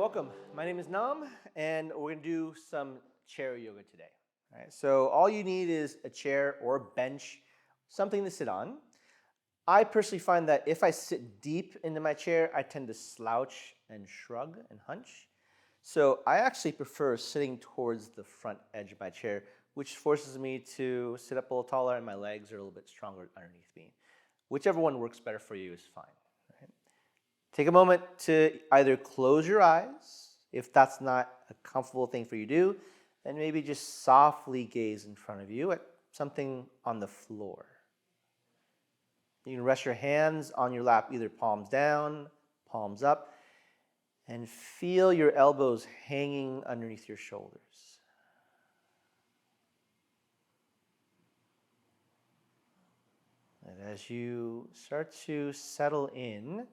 welcome. My name is Nam, and we're going to do some chair yoga today. All right, so all you need is a chair or a bench, something to sit on. I personally find that if I sit deep into my chair, I tend to slouch and shrug and hunch. So I actually prefer sitting towards the front edge of my chair, which forces me to sit up a little taller and my legs are a little bit stronger underneath me. Whichever one works better for you is fine. Take a moment to either close your eyes, if that's not a comfortable thing for you to do, and maybe just softly gaze in front of you at something on the floor. You can rest your hands on your lap, either palms down, palms up, and feel your elbows hanging underneath your shoulders. And as you start to settle in,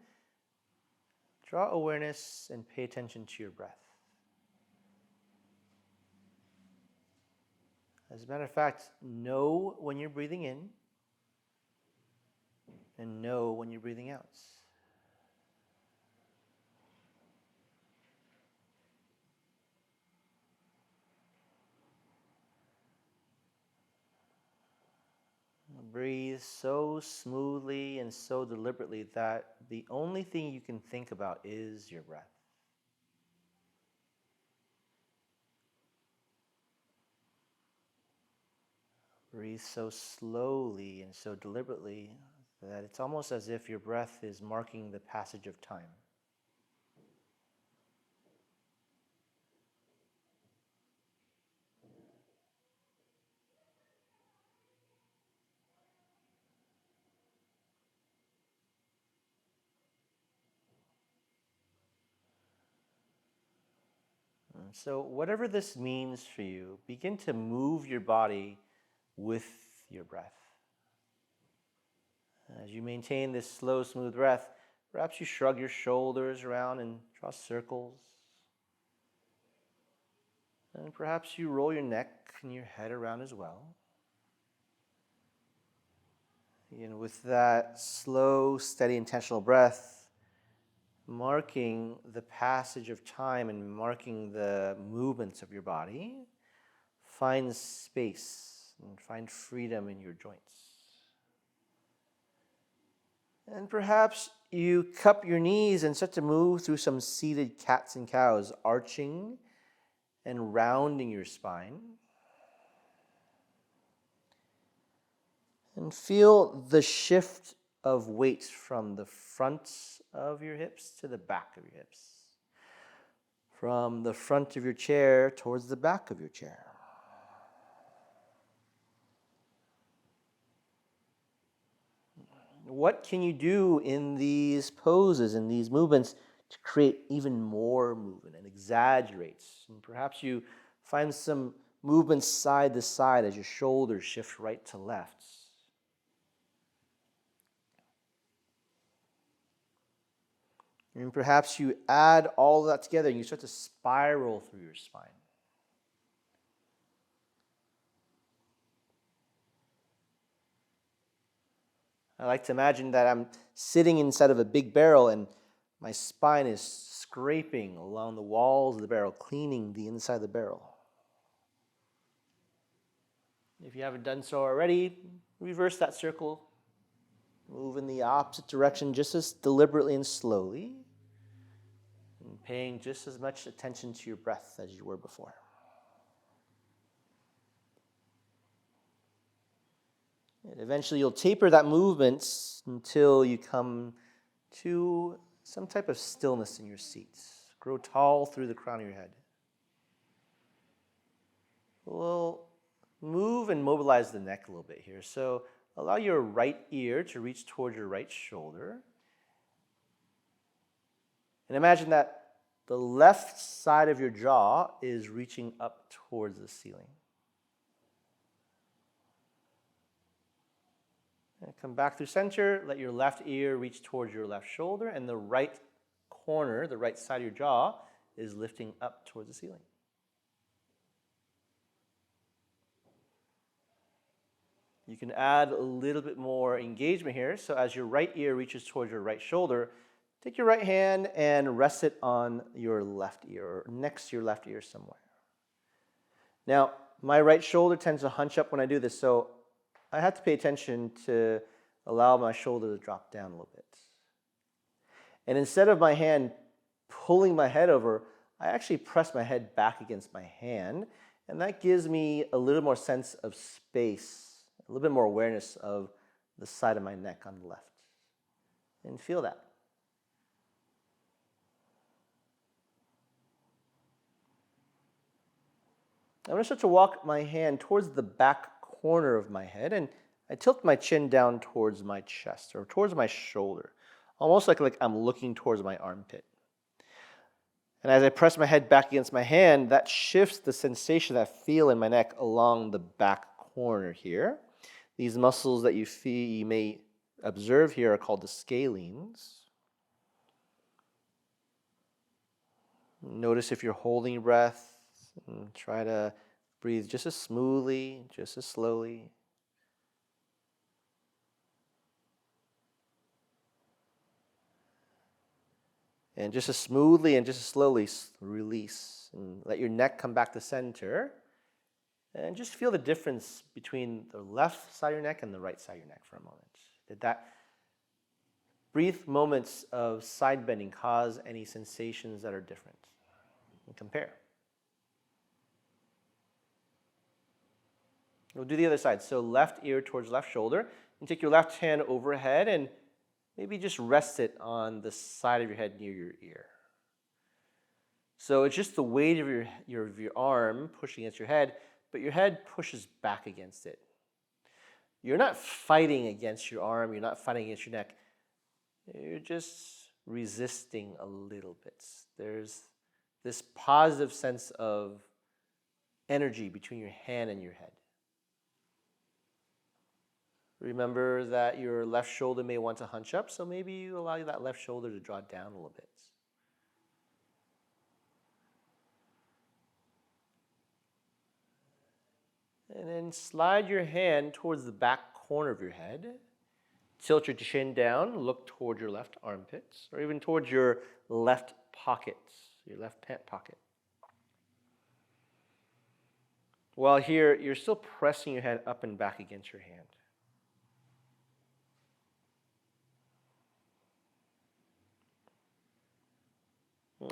draw awareness and pay attention to your breath. As a matter of fact, know when you're breathing in and know when you're breathing out. Breathe so smoothly and so deliberately that the only thing you can think about is your breath. Breathe so slowly and so deliberately that it's almost as if your breath is marking the passage of time. So whatever this means for you, begin to move your body with your breath. As you maintain this slow, smooth breath, perhaps you shrug your shoulders around and draw circles. And perhaps you roll your neck and your head around as well. And with that slow, steady, intentional breath, marking the passage of time and marking the movements of your body, find space and find freedom in your joints. And perhaps you cup your knees and start to move through some seated cats and cows, arching and rounding your spine. And feel the shift of weight from the front of your hips to the back of your hips. From the front of your chair towards the back of your chair. What can you do in these poses, in these movements, to create even more movement and exaggerate? And perhaps you find some movement side to side as your shoulders shift right to left. And perhaps you add all of that together and you start to spiral through your spine. I like to imagine that I'm sitting inside of a big barrel and my spine is scraping along the walls of the barrel, cleaning the inside of the barrel. If you haven't done so already, reverse that circle. Move in the opposite direction just as deliberately and slowly, and paying just as much attention to your breath as you were before. And eventually you'll taper that movement until you come to some type of stillness in your seat. Grow tall through the crown of your head. We'll move and mobilize the neck a little bit here. So allow your right ear to reach towards your right shoulder. And imagine that the left side of your jaw is reaching up towards the ceiling. And come back through center. Let your left ear reach towards your left shoulder, and the right corner, the right side of your jaw, is lifting up towards the ceiling. You can add a little bit more engagement here. So as your right ear reaches towards your right shoulder, Take your right hand and rest it on your left ear or next to your left ear somewhere. Now, my right shoulder tends to hunch up when I do this, so I have to pay attention to allow my shoulder to drop down a little bit. And instead of my hand pulling my head over, I actually press my head back against my hand, and that gives me a little more sense of space, a little bit more awareness of the side of my neck on the left. And feel that. I'm going to start to walk my hand towards the back corner of my head, and I tilt my chin down towards my chest or towards my shoulder, almost like I'm looking towards my armpit. And as I press my head back against my hand, that shifts the sensation that I feel in my neck along the back corner here. These muscles that you may observe here are called the scalenes. Notice if you're holding your breath, and try to breathe just as smoothly, just as slowly. And just as smoothly and just as slowly release. And let your neck come back to center. And just feel the difference between the left side of your neck and the right side of your neck for a moment. Did that brief moments of side bending cause any sensations that are different? And compare. We'll do the other side. So left ear towards left shoulder. And take your left hand overhead and maybe just rest it on the side of your head near your ear. So it's just the weight of your arm pushing against your head, but your head pushes back against it. You're not fighting against your arm. You're not fighting against your neck. You're just resisting a little bit. There's this positive sense of energy between your hand and your head. Remember that your left shoulder may want to hunch up, so maybe you allow that left shoulder to draw down a little bit. And then slide your hand towards the back corner of your head. Tilt your chin down, look toward your left armpits, or even towards your left pocket, your left pant pocket. While here, you're still pressing your head up and back against your hand.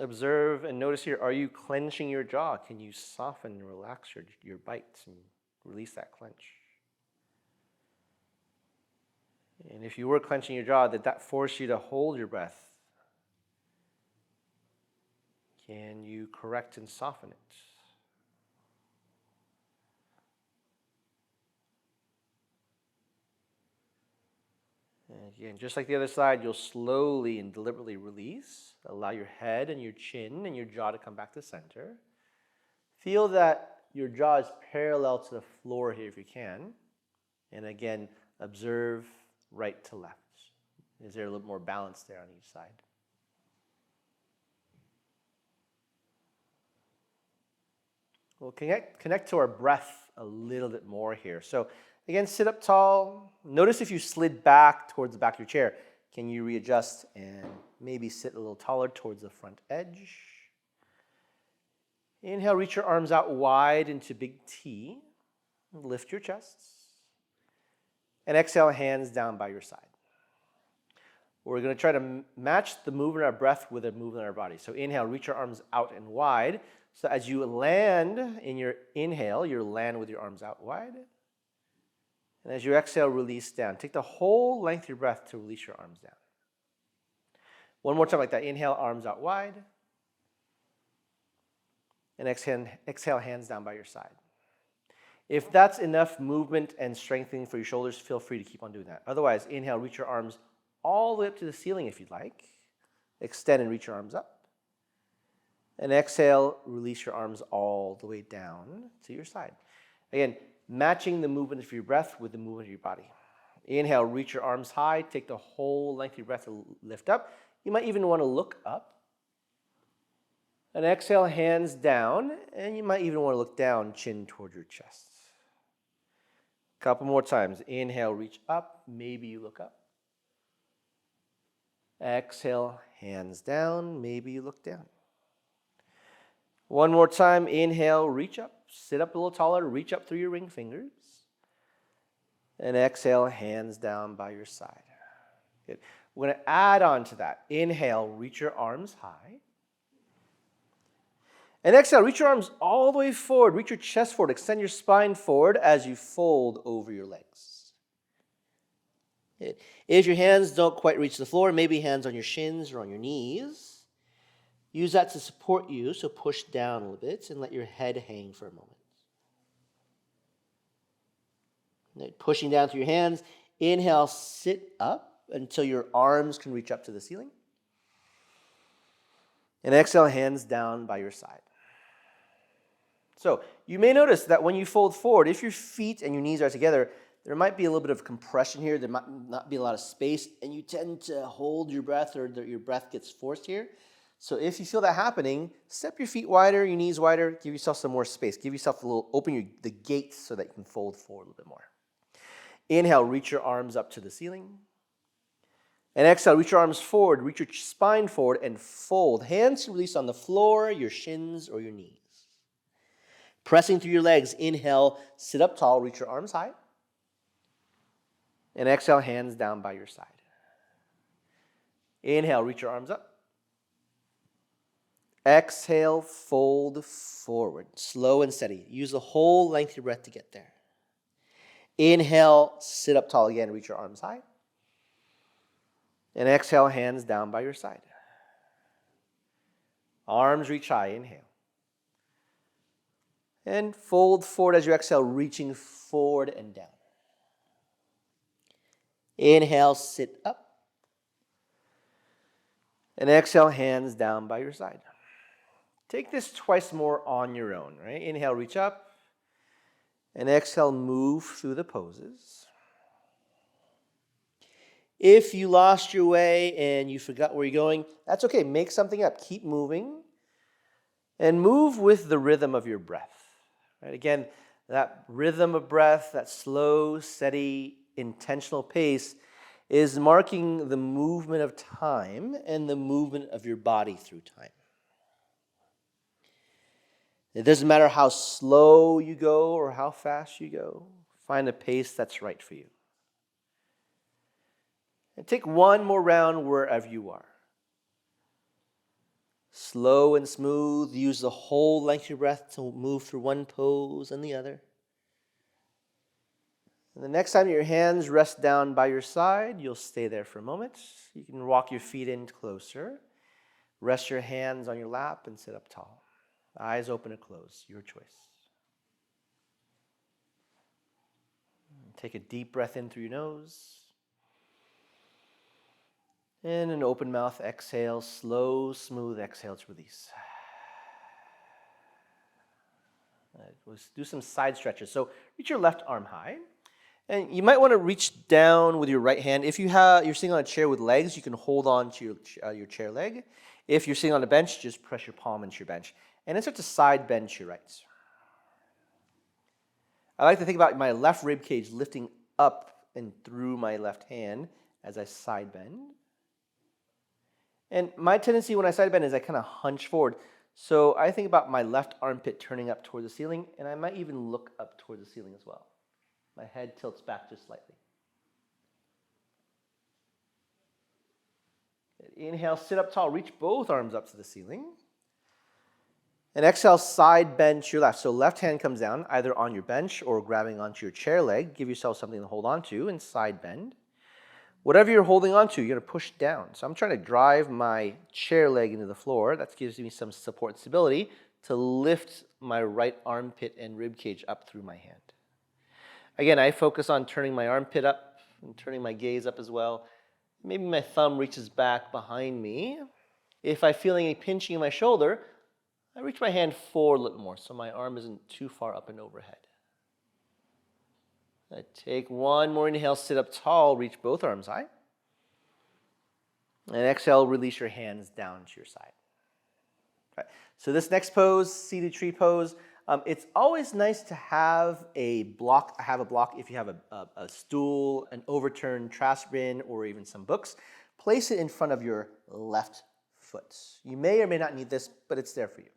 Observe and notice here, are you clenching your jaw? Can you soften and relax your bites and release that clench? And if you were clenching your jaw, did that force you to hold your breath? Can you correct and soften it? And again, just like the other side, you'll slowly and deliberately release. Allow your head and your chin and your jaw to come back to center. Feel that your jaw is parallel to the floor here if you can. And again, observe right to left. Is there a little more balance there on each side? We'll connect to our breath a little bit more here. So again, sit up tall. Notice if you slid back towards the back of your chair. Can you readjust and maybe sit a little taller towards the front edge? Inhale, reach your arms out wide into big T. Lift your chest. And exhale, hands down by your side. We're going to try to match the movement of our breath with a movement of our body. So inhale, reach your arms out and wide. So as you land in your inhale, you land with your arms out wide. And as you exhale, release down. Take the whole length of your breath to release your arms down. One more time like that. Inhale, arms out wide. And exhale, hands down by your side. If that's enough movement and strengthening for your shoulders, feel free to keep on doing that. Otherwise, inhale, reach your arms all the way up to the ceiling if you'd like. Extend and reach your arms up. And exhale, release your arms all the way down to your side. Again, matching the movement of your breath with the movement of your body. Inhale, reach your arms high. Take the whole length of your breath to lift up. You might even want to look up. And exhale, hands down. And you might even want to look down, chin toward your chest. Couple more times. Inhale, reach up. Maybe you look up. Exhale, hands down. Maybe you look down. One more time. Inhale, reach up. Sit up a little taller. Reach up through your ring fingers. And exhale, hands down by your side. Good. We're going to add on to that. Inhale, reach your arms high. And exhale, reach your arms all the way forward. Reach your chest forward. Extend your spine forward as you fold over your legs. Good. If your hands don't quite reach the floor, maybe hands on your shins or on your knees, use that to support you. So push down a little bit and let your head hang for a moment. Pushing down through your hands. Inhale, sit up until your arms can reach up to the ceiling. And exhale, hands down by your side. So you may notice that when you fold forward, if your feet and your knees are together, there might be a little bit of compression here. There might not be a lot of space, and you tend to hold your breath, or your breath gets forced here. So if you feel that happening, step your feet wider, your knees wider, give yourself some more space. Give yourself a little, open the gates so that you can fold forward a little bit more. Inhale, reach your arms up to the ceiling. And exhale, reach your arms forward, reach your spine forward, and fold. Hands can release on the floor, your shins, or your knees. Pressing through your legs, inhale, sit up tall, reach your arms high. And exhale, hands down by your side. Inhale, reach your arms up. Exhale, fold forward, slow and steady. Use the whole length of your breath to get there. Inhale, sit up tall again, reach your arms high. And exhale, hands down by your side. Arms reach high, inhale. And fold forward as you exhale, reaching forward and down. Inhale, sit up. And exhale, hands down by your side. Take this twice more on your own, right? Inhale, reach up. And exhale, move through the poses. If you lost your way and you forgot where you're going, that's okay. Make something up. Keep moving. And move with the rhythm of your breath. Right? Again, that rhythm of breath, that slow, steady, intentional pace is marking the movement of time and the movement of your body through time. It doesn't matter how slow you go or how fast you go. Find a pace that's right for you. And take one more round wherever you are. Slow and smooth. Use the whole length of your breath to move through one pose and the other. And the next time your hands rest down by your side, you'll stay there for a moment. You can walk your feet in closer. Rest your hands on your lap and sit up tall. Eyes open or closed, your choice. Take a deep breath in through your nose. And an open mouth exhale, slow, smooth exhale to release. All right, let's do some side stretches. So reach your left arm high. And you might want to reach down with your right hand. If you're sitting on a chair with legs, you can hold on to your chair leg. If you're sitting on a bench, just press your palm into your bench. And then start to side bend to your right. I like to think about my left rib cage lifting up and through my left hand as I side bend. And my tendency when I side bend is I kind of hunch forward. So I think about my left armpit turning up toward the ceiling, and I might even look up toward the ceiling as well. My head tilts back just slightly. Inhale, sit up tall, reach both arms up to the ceiling. And exhale, side bend to your left. So left hand comes down, either on your bench or grabbing onto your chair leg. Give yourself something to hold on to and side bend. Whatever you're holding on to, you're going to push down. So I'm trying to drive my chair leg into the floor. That gives me some support and stability to lift my right armpit and rib cage up through my hand. Again, I focus on turning my armpit up and turning my gaze up as well. Maybe my thumb reaches back behind me. If I'm feeling any pinching in my shoulder, I reach my hand forward a little more so my arm isn't too far up and overhead. I take one more inhale, sit up tall, reach both arms high. And exhale, release your hands down to your side. Right. So this next pose, seated tree pose, it's always nice to have a block. I have a block if you have a stool, an overturned trash bin, or even some books. place it in front of your left foot. You may or may not need this, but it's there for you.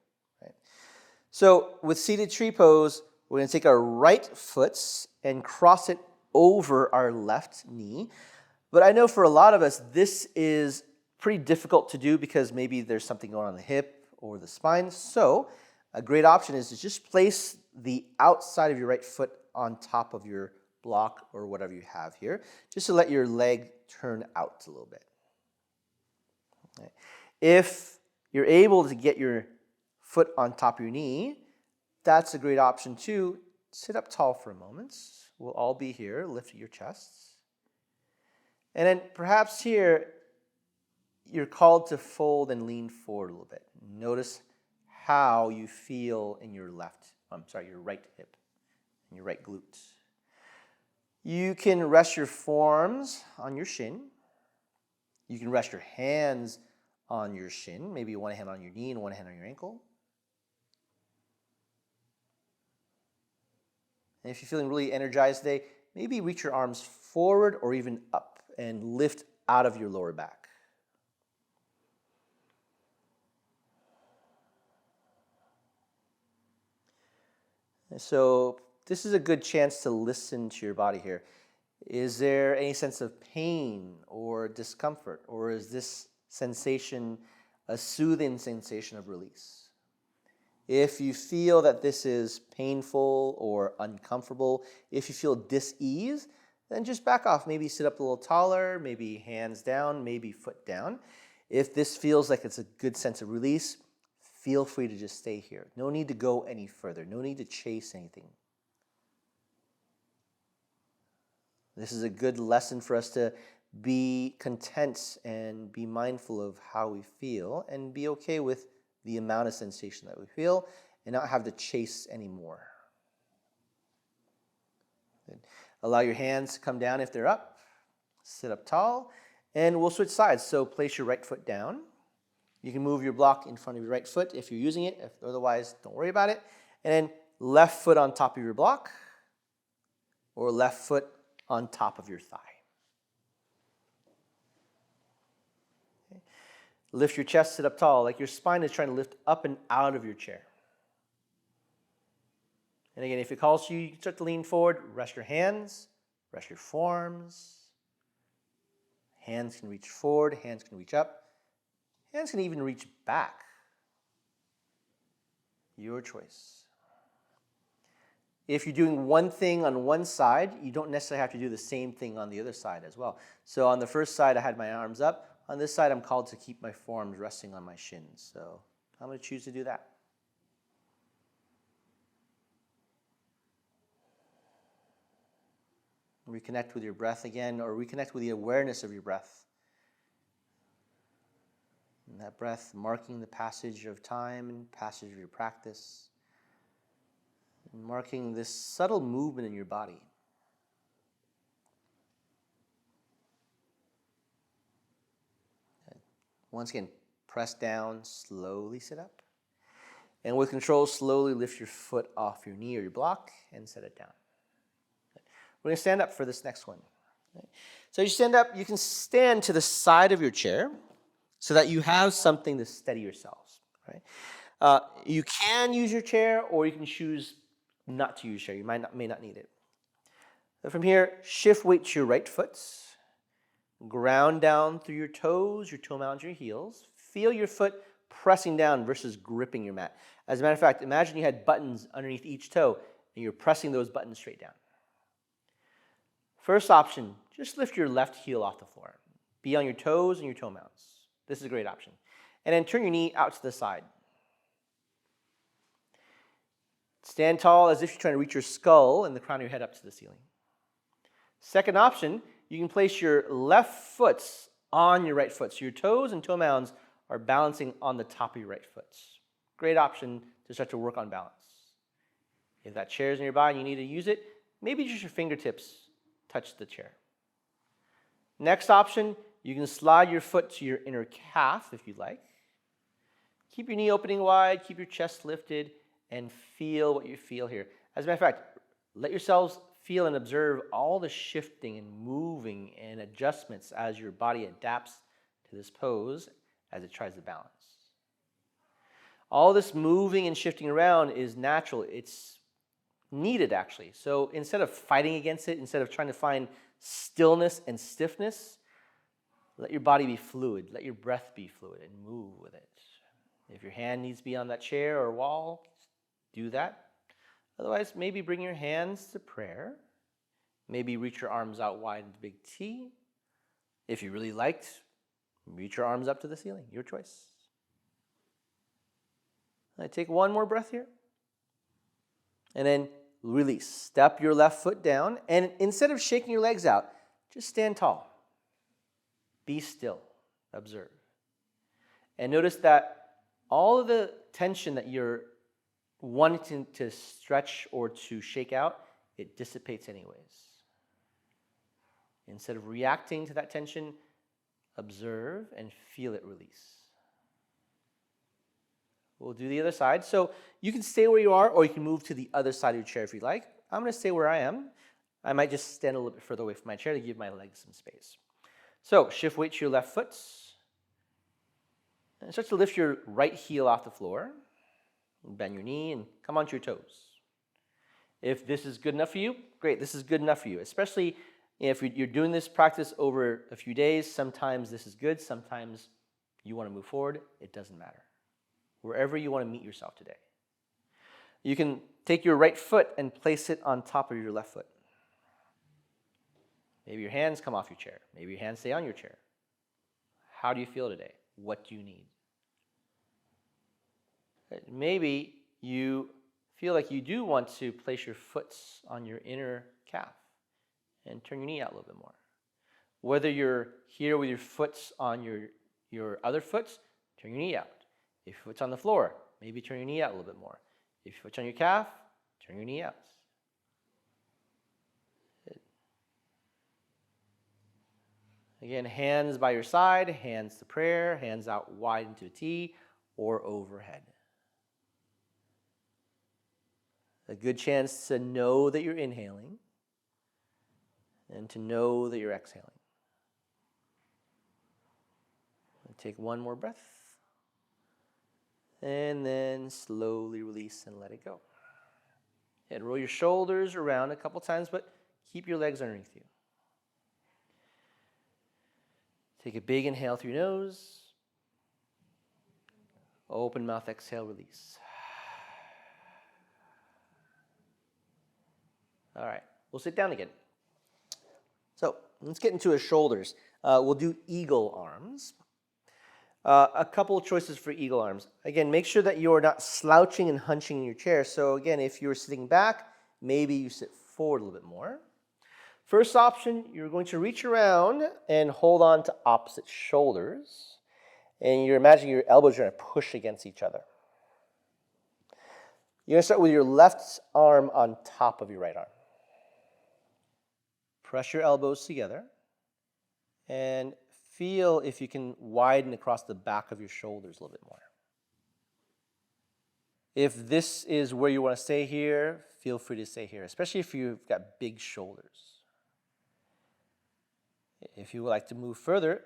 Right? So with seated tree pose, we're going to take our right foot and cross it over our left knee. But I know for a lot of us, this is pretty difficult to do because maybe there's something going on the hip or the spine. So a great option is to just place the outside of your right foot on top of your block or whatever you have here, just to let your leg turn out a little bit. Okay. If you're able to get your foot on top of your knee, that's a great option too. Sit up tall for a moment. We'll all be here. Lift your chests. And then perhaps here, you're called to fold and lean forward a little bit. Notice how you feel in your your right hip and your right glute. You can rest your forearms on your shin. You can rest your hands on your shin. Maybe one hand on your knee and one hand on your ankle. And if you're feeling really energized today, maybe reach your arms forward or even up and lift out of your lower back. And so this is a good chance to listen to your body here. Is there any sense of pain or discomfort, or is this sensation a soothing sensation of release? If you feel that this is painful or uncomfortable, if you feel dis-ease, then just back off. Maybe sit up a little taller, maybe hands down, maybe foot down. If this feels like it's a good sense of release, feel free to just stay here. No need to go any further. No need to chase anything. This is a good lesson for us to be content and be mindful of how we feel and be okay with the amount of sensation that we feel and not have to chase anymore. Good. Allow your hands to come down if they're up. Sit up tall. And we'll switch sides. So place your right foot down. You can move your block in front of your right foot if you're using it. If otherwise, don't worry about it. And then left foot on top of your block or left foot on top of your thigh. Okay. Lift your chest, sit up tall, like your spine is trying to lift up and out of your chair. And again, if it calls you, you can start to lean forward, rest your hands, rest your forearms. Hands can reach forward, hands can reach up. Hands can even reach back. Your choice. If you're doing one thing on one side, you don't necessarily have to do the same thing on the other side as well. So on the first side, I had my arms up. On this side, I'm called to keep my forearms resting on my shins. So I'm going to choose to do that. Reconnect with your breath again, or reconnect with the awareness of your breath. And that breath marking the passage of time and passage of your practice. And marking this subtle movement in your body. Okay. Once again, press down, slowly sit up. And with control, slowly lift your foot off your knee or your block and set it down. We're going to stand up for this next one. Okay. So you stand up, you can stand to the side of your chair so that you have something to steady yourselves. Right? You can use your chair, or you can choose not to use your chair. You may not need it. So from here, shift weight to your right foot. Ground down through your toes, your toe mounds, your heels. Feel your foot pressing down versus gripping your mat. As a matter of fact, imagine you had buttons underneath each toe, and you're pressing those buttons straight down. First option, just lift your left heel off the floor. Be on your toes and your toe mounts. This is a great option. And then turn your knee out to the side. Stand tall as if you're trying to reach your skull and the crown of your head up to the ceiling. Second option, you can place your left foot on your right foot. So your toes and toe mounds are balancing on the top of your right foot. Great option to start to work on balance. If that chair is nearby and you need to use it, maybe just your fingertips touch the chair. Next option, you can slide your foot to your inner calf if you'd like. Keep your knee opening wide, keep your chest lifted, and feel what you feel here. As a matter of fact, let yourselves feel and observe all the shifting and moving and adjustments as your body adapts to this pose as it tries to balance. All this moving and shifting around is natural. It's needed, actually. So instead of fighting against it, instead of trying to find stillness and stiffness, let your body be fluid. Let your breath be fluid and move with it. If your hand needs to be on that chair or wall, do that. Otherwise, maybe bring your hands to prayer. Maybe reach your arms out wide into big T. If you really liked, reach your arms up to the ceiling. Your choice. All right, take one more breath here. And then release. Step your left foot down. And instead of shaking your legs out, just stand tall. Be still. Observe. And notice that all of the tension that you're wanting to stretch or to shake out, it dissipates anyways. Instead of reacting to that tension, observe and feel it release. We'll do the other side. So you can stay where you are, or you can move to the other side of your chair if you like. I'm going to stay where I am. I might just stand a little bit further away from my chair to give my legs some space. So shift weight to your left foot. And start to lift your right heel off the floor. Bend your knee and come onto your toes. If this is good enough for you, great. This is good enough for you. Especially if you're doing this practice over a few days. Sometimes this is good. Sometimes you want to move forward. It doesn't matter. Wherever you want to meet yourself today. You can take your right foot and place it on top of your left foot. Maybe your hands come off your chair. Maybe your hands stay on your chair. How do you feel today? What do you need? Maybe you feel like you do want to place your foot on your inner calf and turn your knee out a little bit more. Whether you're here with your foot on your other foot, turn your knee out. If your foot's on the floor, maybe turn your knee out a little bit more. If your foot's on your calf, turn your knee out. Good. Again, hands by your side, hands to prayer, hands out wide into a T or overhead. A good chance to know that you're inhaling and to know that you're exhaling. Take one more breath. And then slowly release and let it go. And roll your shoulders around a couple times, but keep your legs underneath you. Take a big inhale through your nose. Open mouth, exhale, release. All right, we'll sit down again. So let's get into our shoulders. We'll do eagle arms. A couple of choices for eagle arms. Again, make sure that you're not slouching and hunching in your chair. So again, if you're sitting back, maybe you sit forward a little bit more. First option, you're going to reach around and hold on to opposite shoulders. And you're imagining your elbows are going to push against each other. You're going to start with your left arm on top of your right arm. Press your elbows together and feel if you can widen across the back of your shoulders a little bit more. If this is where you want to stay here, feel free to stay here, especially if you've got big shoulders. If you would like to move further,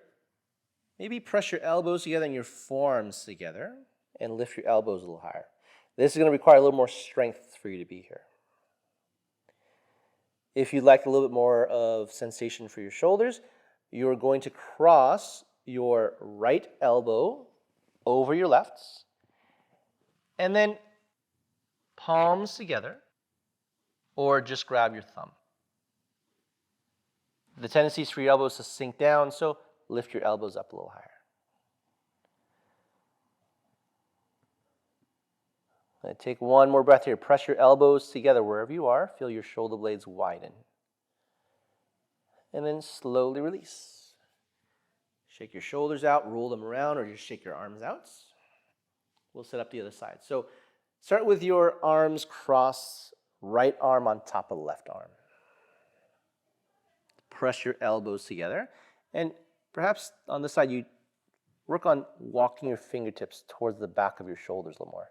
maybe press your elbows together and your forearms together and lift your elbows a little higher. This is going to require a little more strength for you to be here. If you'd like a little bit more of sensation for your shoulders, you're going to cross your right elbow over your left, and then palms together, or just grab your thumb. The tendency is for your elbows to sink down, so lift your elbows up a little higher. Take one more breath here. Press your elbows together wherever you are. Feel your shoulder blades widen. And then slowly release. Shake your shoulders out, roll them around, or just shake your arms out. We'll set up the other side. So start with your arms crossed, right arm on top of the left arm. Press your elbows together. And perhaps on this side, you work on walking your fingertips towards the back of your shoulders a little more.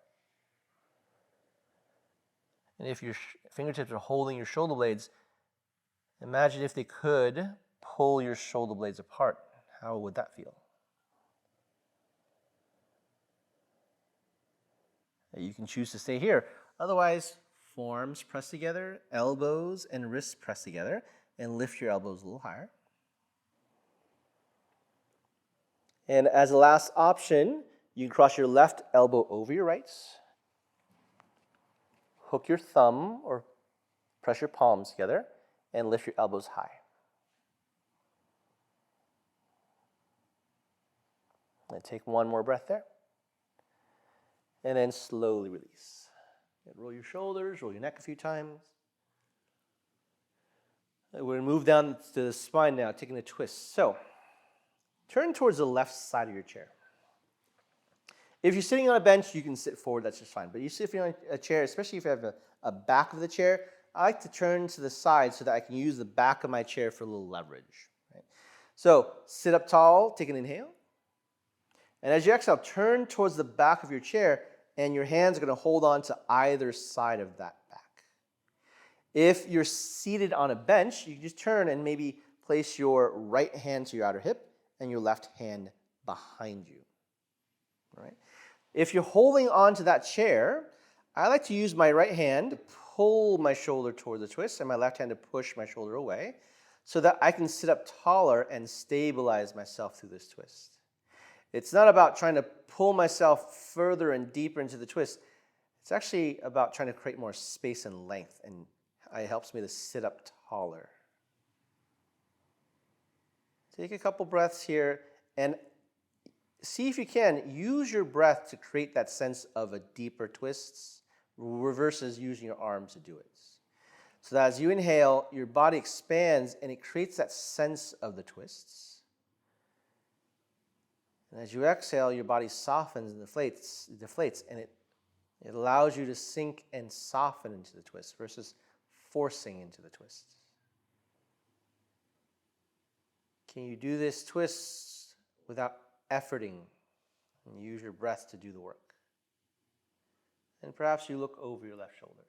And if your fingertips are holding your shoulder blades, imagine if they could pull your shoulder blades apart. How would that feel? You can choose to stay here. Otherwise, forearms press together, elbows and wrists press together, and lift your elbows a little higher. And as a last option, you can cross your left elbow over your right, hook your thumb or press your palms together, and lift your elbows high. And take one more breath there. And then slowly release. Roll your shoulders, roll your neck a few times. We're going to move down to the spine now, taking a twist. So, turn towards the left side of your chair. If you're sitting on a bench, you can sit forward, that's just fine. But if you're on a chair, especially if you have a back of the chair, I like to turn to the side so that I can use the back of my chair for a little leverage. Right? So, sit up tall, take an inhale. And as you exhale, turn towards the back of your chair, and your hands are going to hold on to either side of that back. If you're seated on a bench, you can just turn and maybe place your right hand to your outer hip and your left hand behind you. All right? If you're holding on to that chair, I like to use my right hand to pull my shoulder toward the twist and my left hand to push my shoulder away so that I can sit up taller and stabilize myself through this twist. It's not about trying to pull myself further and deeper into the twist. It's actually about trying to create more space and length, and it helps me to sit up taller. Take a couple breaths here and see if you can use your breath to create that sense of a deeper twist versus using your arms to do it. So that as you inhale, your body expands and it creates that sense of the twists. And as you exhale, your body softens and deflates, and it allows you to sink and soften into the twist versus forcing into the twist. Can you do this twist without efforting and use your breath to do the work? And perhaps you look over your left shoulder.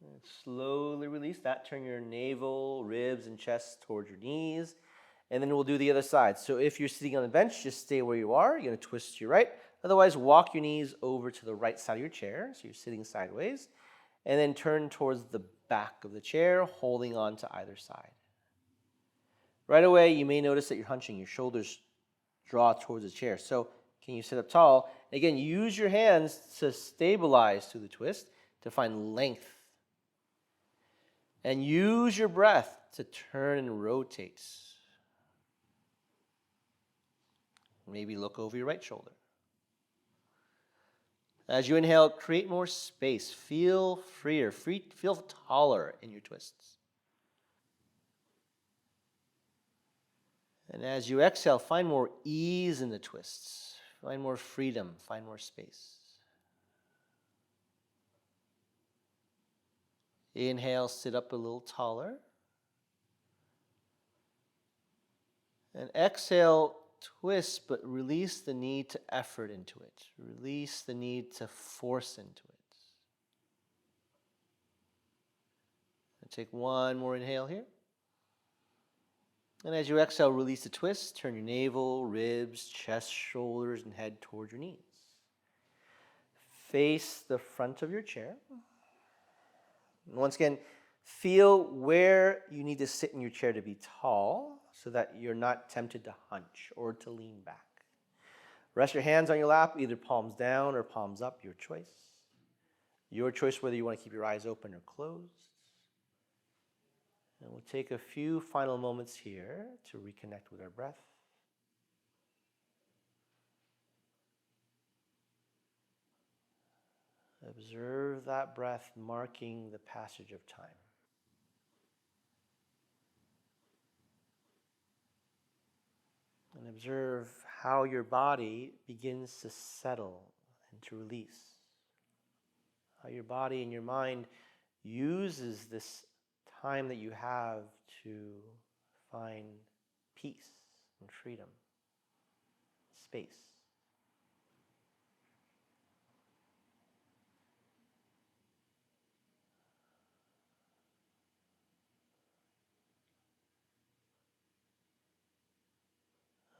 And slowly release that. Turn your navel, ribs, and chest towards your knees. And then we'll do the other side. So if you're sitting on the bench, just stay where you are. You're going to twist to your right. Otherwise, walk your knees over to the right side of your chair. So you're sitting sideways. And then turn towards the back of the chair, holding on to either side. Right away, you may notice that you're hunching. Your shoulders draw towards the chair. So can you sit up tall? Again, use your hands to stabilize through the twist, to find length. And use your breath to turn and rotate. Maybe look over your right shoulder. As you inhale, create more space. Feel freer. Feel taller in your twists. And as you exhale, find more ease in the twists. Find more freedom. Find more space. Inhale, sit up a little taller. And exhale, twist, but release the need to effort into it. Release the need to force into it. And take one more inhale here. And as you exhale, release the twist. Turn your navel, ribs, chest, shoulders, and head towards your knees. Face the front of your chair. And once again, feel where you need to sit in your chair to be tall so that you're not tempted to hunch or to lean back. Rest your hands on your lap, either palms down or palms up, your choice. Your choice whether you want to keep your eyes open or closed. And we'll take a few final moments here to reconnect with our breath. Observe that breath marking the passage of time. And observe how your body begins to settle and to release. How your body and your mind uses this time that you have to find peace and freedom, space.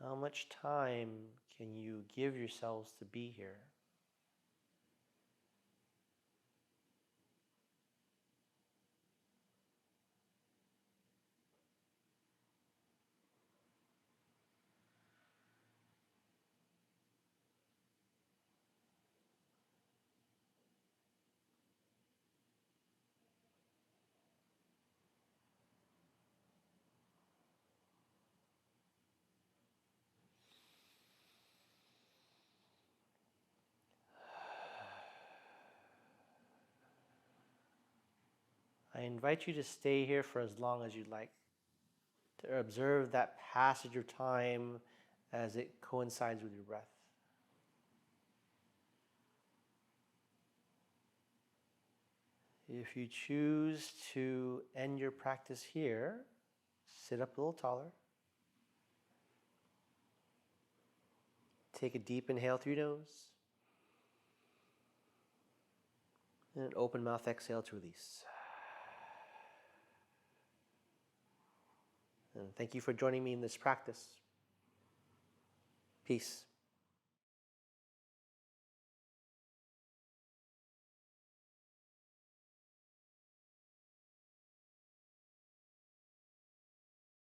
How much time can you give yourselves to be here? I invite you to stay here for as long as you'd like, to observe that passage of time as it coincides with your breath. If you choose to end your practice here, sit up a little taller. Take a deep inhale through your nose. And an open mouth exhale to release. And thank you for joining me in this practice. Peace.